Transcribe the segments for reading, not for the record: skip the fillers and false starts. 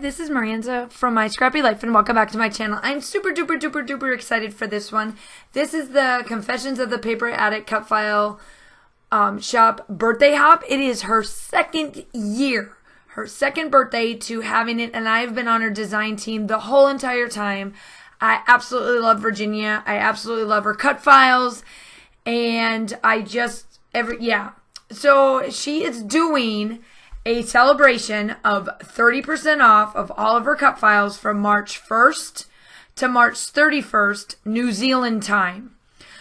this is Miranda from My Scrappy Life and welcome back to my channel. I'm super duper excited for this one. This is the Confessions of the Paper Addict cut file shop birthday hop. It is her second year, her second birthday to having it, and I've been on her design team the whole entire time. I absolutely love Virginia. I absolutely love her cut files, and so she is doing a celebration of 30% off of all of her cut files from March 1st to March 31st, New Zealand time.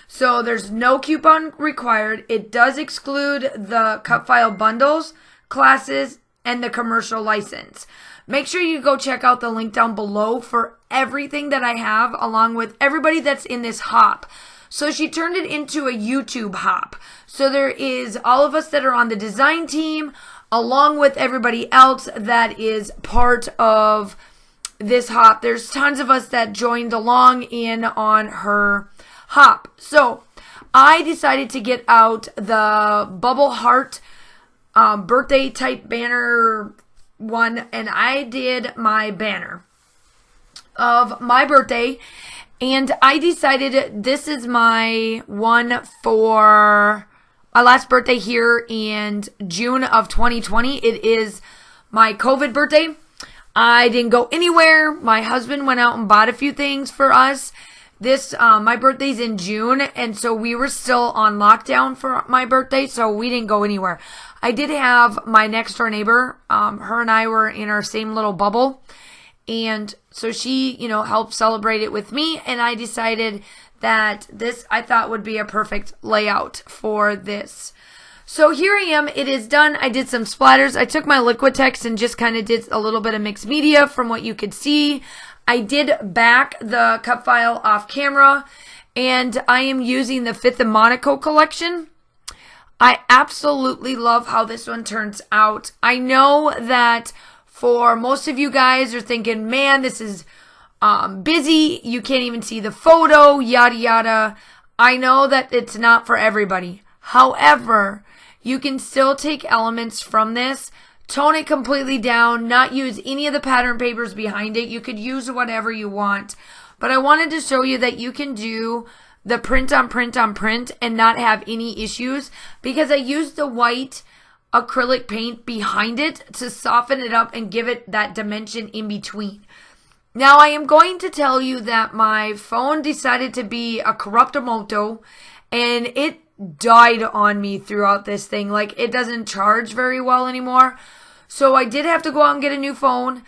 So there's no coupon required. It does exclude the cut file bundles, classes, and the commercial license. Make sure you go check out the link down below for everything that I have, along with everybody that's in this hop. So she turned it into a YouTube hop. So there is all of us that are on the design team, along with everybody else that is part of this hop. There's tons of us that joined along in on her hop. So I decided to get out the bubble heart birthday type banner one, and I did my banner of my birthday, and I decided this is my one for my last birthday here in June of 2020. It is my COVID birthday. I didn't go anywhere. My husband went out and bought a few things for us. My birthday's in June, and so we were still on lockdown for my birthday, so we didn't go anywhere. I did have my next door neighbor. Her and I were in our same little bubble, and so she, helped celebrate it with me, and I decided that this I thought would be a perfect layout for this. So here I am. It is done. I did some splatters. I took my Liquitex and just kind of did a little bit of mixed media from what you could see. I did back the cut file off camera, and I am using the Fifth and Monaco collection. I absolutely love how this one turns out. I know that for most of you guys are thinking, man, this is busy, you can't even see the photo, yada yada. I know that it's not for everybody. However, you can still take elements from this, tone it completely down, not use any of the pattern papers behind it. You could use whatever you want. But I wanted to show you that you can do the print on print on print and not have any issues, because I used the white acrylic paint behind it to soften it up and give it that dimension in between. Now, I am going to tell you that my phone decided to be a corruptomoto, and it died on me throughout this thing. Like, it doesn't charge very well anymore. So I did have to go out and get a new phone.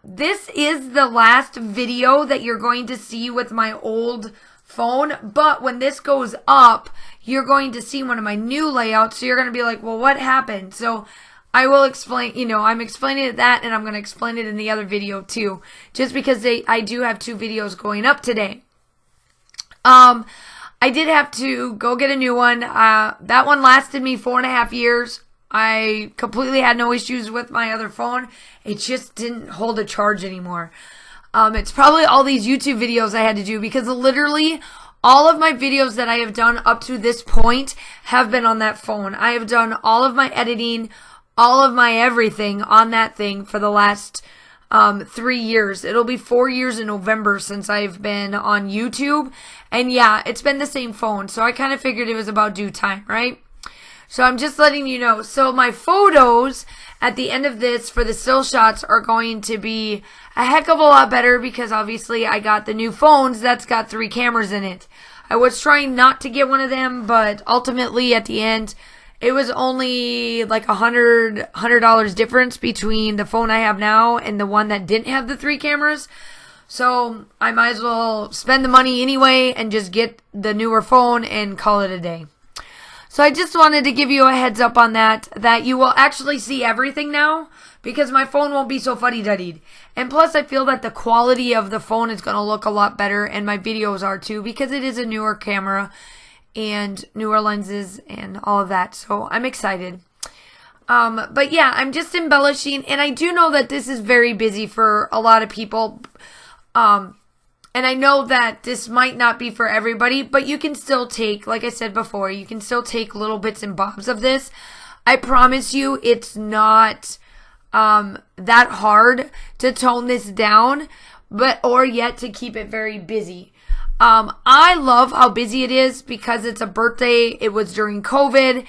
This is the last video that you're going to see with my old phone. But when this goes up, you're going to see one of my new layouts. So you're going to be like, well, what happened? So I will explain, I'm explaining that, and I'm going to explain it in the other video too, just because I do have two videos going up today. I did have to go get a new one. That one lasted me 4.5 years. I completely had no issues with my other phone. It just didn't hold a charge anymore. It's probably all these YouTube videos I had to do, because literally all of my videos that I have done up to this point have been on that phone. I have done all of my editing, all of my everything on that thing for the last 3 years. It'll be 4 years in November since I've been on YouTube. And yeah, it's been the same phone. So I kind of figured it was about due time, right? So I'm just letting you know. So my photos at the end of this for the still shots are going to be a heck of a lot better, because obviously I got the new phones that's got 3 cameras in it. I was trying not to get one of them, but ultimately at the end, it was only like $100 difference between the phone I have now and the one that didn't have the 3 cameras. So I might as well spend the money anyway and just get the newer phone and call it a day. So I just wanted to give you a heads up on that you will actually see everything now, because my phone won't be so fuddy-duddied. And plus, I feel that the quality of the phone is going to look a lot better, and my videos are too, because it is a newer camera and newer lenses and all of that. So I'm excited. But yeah, I'm just embellishing, and I do know that this is very busy for a lot of people. And I know that this might not be for everybody, but you can still take, like I said before, you can still take little bits and bobs of this. I promise you it's not that hard to tone this down, or yet to keep it very busy. I love how busy it is because it's a birthday. It was during COVID,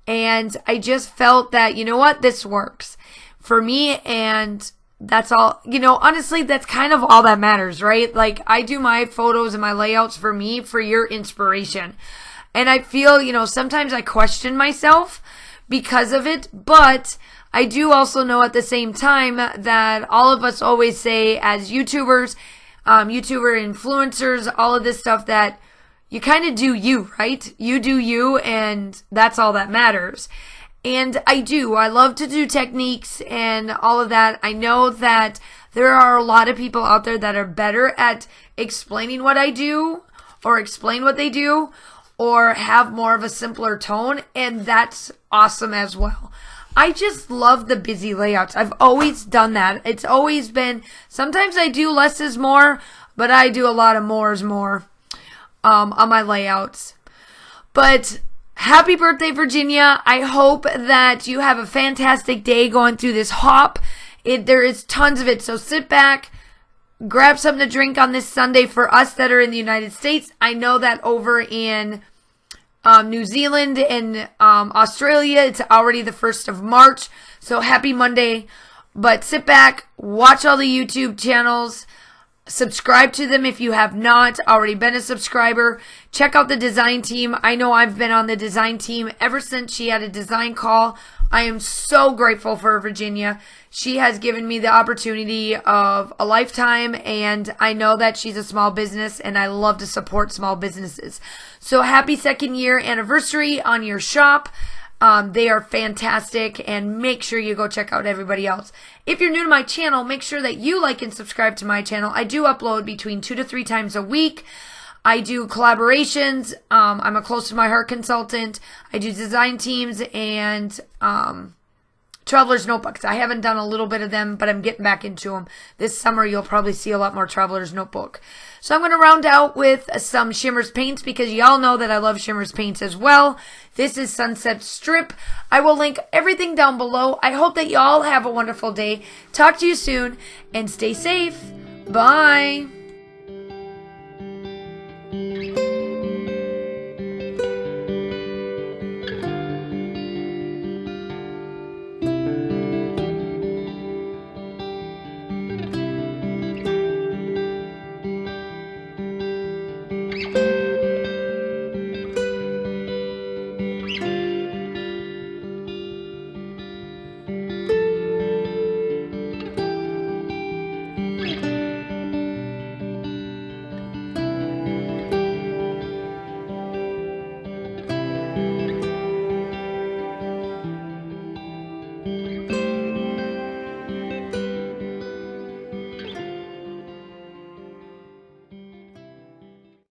and I just felt that, you know what, this works for me, and that's all. Honestly, that's kind of all that matters, right? Like, I do my photos and my layouts for me, for your inspiration. And I feel, sometimes I question myself because of it, but I do also know at the same time that all of us always say as YouTubers, YouTuber influencers, all of this stuff, that you kind of do you, right? You do you, and that's all that matters. And I love to do techniques and all of that. I know that there are a lot of people out there that are better at explaining what I do, or explain what they do, or have more of a simpler tone, and that's awesome as well. I just love the busy layouts. I've always done that. It's always been, sometimes I do less is more, but I do a lot of more is more on my layouts. But happy birthday, Virginia. I hope that you have a fantastic day going through this hop. There is tons of it, so sit back, grab something to drink on this Sunday for us that are in the United States. I know that over in New Zealand and Australia, it's already the 1st of March. So happy Monday. But sit back, watch all the YouTube channels, subscribe to them if you have not already been a subscriber. Check out the design team. I know I've been on the design team ever since she had a design call. I am so grateful for Virginia. She has given me the opportunity of a lifetime, and I know that she's a small business, and I love to support small businesses. So happy 2nd year anniversary on your shop. They are fantastic, and make sure you go check out everybody else. If you're new to my channel, make sure that you like and subscribe to my channel. I do upload between 2 to 3 times a week. I do collaborations. I'm a close to my heart consultant. I do design teams and Traveler's Notebooks. I haven't done a little bit of them, but I'm getting back into them. This summer, you'll probably see a lot more Traveler's Notebook. So I'm going to round out with some Shimmers paints because y'all know that I love Shimmers paints as well. This is Sunset Strip. I will link everything down below. I hope that y'all have a wonderful day. Talk to you soon and stay safe. Bye.